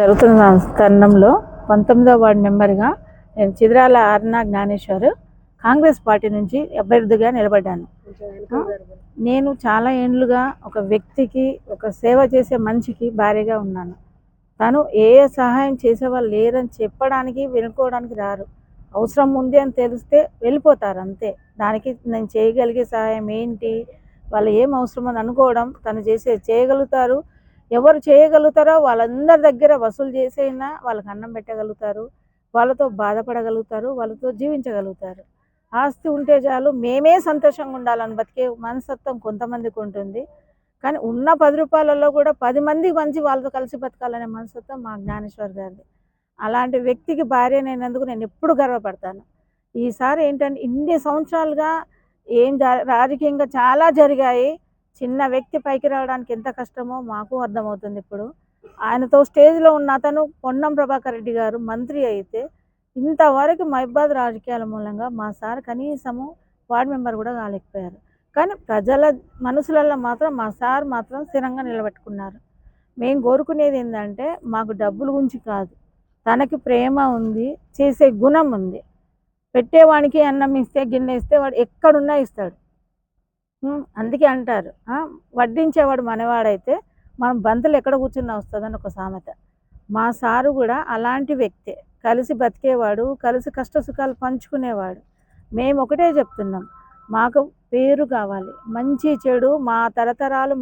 జరుగుతున్న తరుణంలో 19వ వార్డు మెంబర్గా నేను చిద్రాల అరుణ జ్ఞానేశ్వర్ కాంగ్రెస్ పార్టీ నుంచి అభ్యర్థిగా నిలబడ్డాను. నేను చాలా ఏండ్లుగా ఒక వ్యక్తికి ఒక సేవ చేసే మనిషికి భార్యగా ఉన్నాను. తను ఏ సహాయం చేసేవాళ్ళు లేరని చెప్పడానికి వెనుకోవడానికి రారు. అవసరం ఉంది అని తెలిస్తే వెళ్ళిపోతారు అంతే. దానికి నేను చేయగలిగే సహాయం ఏంటి, వాళ్ళు ఏం అవసరం అని అనుకోవడం, తను చేయగలుగుతారు. ఎవరు చేయగలుగుతారో వాళ్ళందరి దగ్గర వసూలు చేసైనా వాళ్ళకి అన్నం పెట్టగలుగుతారు, వాళ్ళతో బాధపడగలుగుతారు, వాళ్ళతో జీవించగలుగుతారు. ఆస్తి ఉంటే చాలు, మేమే సంతోషంగా ఉండాలని బతికే మనస్తత్వం కొంతమందికి ఉంటుంది. కానీ ఉన్న 10 రూపాయలలో కూడా 10 మందికి మంచి వాళ్ళతో కలిసి బతకాలనే మనస్తత్వం మా జ్ఞానేశ్వర్ గారిది. అలాంటి వ్యక్తికి భార్య అయినందుకు నేను ఎప్పుడు గర్వపడతాను. ఈసారి ఏంటంటే ఇన్ని సంవత్సరాలుగా రాజకీయంగా చాలా జరిగాయి. చిన్న వ్యక్తి పైకి రావడానికి ఎంత కష్టమో మాకు అర్థమవుతుంది. ఇప్పుడు ఆయనతో స్టేజ్లో ఉన్న అతను పొన్నం ప్రభాకర్ రెడ్డి గారు మంత్రి అయితే ఇంతవరకు మహిబాద్ రాజకీయాల మూలంగా మా సార్ కనీసము వార్డు మెంబర్ కూడా కాలేకపోయారు. కానీ ప్రజల మనసులలో మాత్రం మా సార్ మాత్రం స్థిరంగా నిలబెట్టుకున్నారు. మేము కోరుకునేది ఏంటంటే మాకు డబ్బుల గురించి కాదు, తనకి ప్రేమ ఉంది, చేసే గుణం ఉంది. పెట్టేవానికి అన్నం ఇస్తే గిన్నె ఇస్తే వాడు ఎక్కడున్నా ఇస్తాడు. అందుకే అంటారు వడ్డించేవాడు మనవాడైతే మనం బంతులు ఎక్కడ కూర్చున్నా వస్తుందని ఒక సామెత. మా సారు కూడా అలాంటి వ్యక్తే, కలిసి బతికేవాడు, కలిసి కష్ట సుఖాలు పంచుకునేవాడు. మేము ఒకటే చెప్తున్నాం, మాకు పేరు కావాలి, మంచి చెడు మా తరతరాలు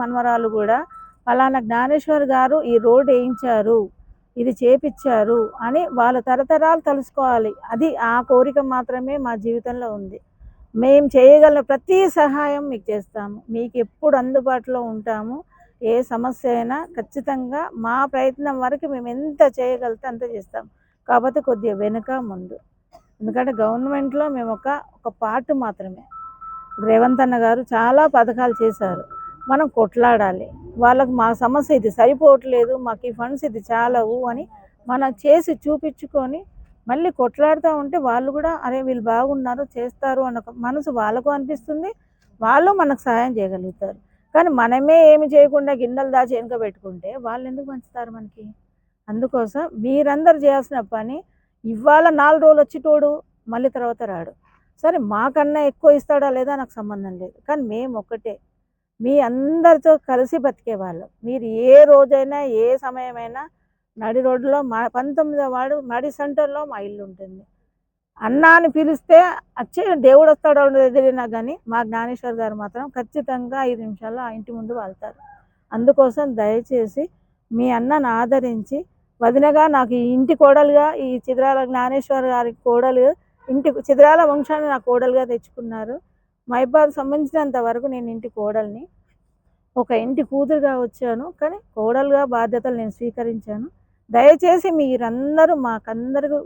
మనవరాలు కూడా ఫలానా జ్ఞానేశ్వర్ గారు ఈ రోడ్డు వేయించారు, ఇది చేపించారు అని వాళ్ళ తరతరాలు తెలుసుకోవాలి. అది ఆ కోరిక మాత్రమే మా జీవితంలో ఉంది. మేము చేయగల ప్రతి సహాయం మీకు చేస్తాము, మీకు ఎప్పుడు అందుబాటులో ఉంటాము. ఏ సమస్య అయినా ఖచ్చితంగా మా ప్రయత్నం వరకు మేము ఎంత చేయగలిగితే అంత చేస్తాం. కాకపోతే కొద్దిగా వెనుక ముందు, ఎందుకంటే గవర్నమెంట్లో మేము ఒక పార్ట్ మాత్రమే. రేవంత్ అన్న గారు చాలా పథకాలు చేశారు, మనం కొట్లాడాలి. వాళ్ళకు మా సమస్య ఇది సరిపోవట్లేదు, మాకు ఈ ఫండ్స్ ఇది చాలవు అని మనం చేసి చూపించుకొని మళ్ళీ కొట్లాడుతూ ఉంటే వాళ్ళు కూడా అరే వీళ్ళు బాగున్నారు చేస్తారు అన్న మనసు వాళ్ళకు అనిపిస్తుంది, వాళ్ళు మనకు సహాయం చేయగలుగుతారు. కానీ మనమే ఏమి చేయకుండా గిన్నెలు దాచి వెనుక పెట్టుకుంటే వాళ్ళు ఎందుకు పంచుతారు మనకి? అందుకోసం మీరందరూ చేయాల్సిన పని, ఇవాళ 4 రోజులు వచ్చేటోడు మళ్ళీ తర్వాత రాడు. సరే మాకన్నా ఎక్కువ ఇస్తాడా లేదా నాకు సంబంధం లేదు, కానీ మేము ఒక్కటే, మీ అందరితో కలిసి బతికే వాళ్ళం. మీరు ఏ రోజైనా ఏ సమయమైనా నడి రోడ్లో మా 19వ వార్డు నడి సెంటర్లో మా ఇల్లు ఉంటుంది. అన్నా అని పిలిస్తే వచ్చి దేవుడు వస్తాడో ఎదిరినా కానీ మా జ్ఞానేశ్వర్ గారు మాత్రం ఖచ్చితంగా 5 నిమిషాల్లో ఆ ఇంటి ముందు వాళ్తారు. అందుకోసం దయచేసి మీ అన్నను ఆదరించి, వదినగా నాకు ఈ ఇంటి కోడలుగా, ఈ చిద్రాల జ్ఞానేశ్వర్ గారి కోడలు, చిద్రాల వంశాన్ని నా కోడలుగా తెచ్చుకున్నారు. మహిబాద్ సంబంధించినంత వరకు నేను ఇంటి కోడల్ని, ఒక ఇంటి కూతురుగా వచ్చాను, కానీ కోడలుగా బాధ్యతలు నేను స్వీకరించాను. దయచేసి మీరందరూ మాకందరూ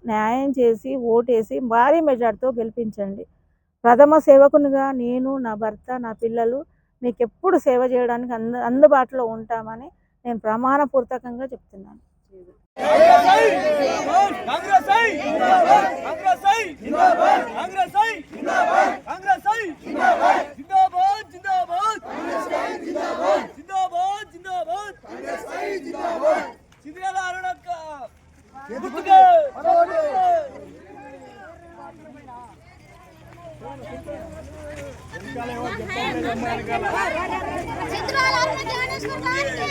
న్యాయం చేసి ఓటేసి భారీ మెజార్టీతో గెలిపించండి. ప్రథమ సేవకునిగా నేను, నా భర్త, నా పిల్లలు మీకు ఎప్పుడు సేవ చేయడానికి అందుబాటులో ఉంటామని నేను ప్రమాణపూర్వకంగా చెప్తున్నాను. చిద్రాల అరుణ జ్ఞానేశ్వర్ గారికి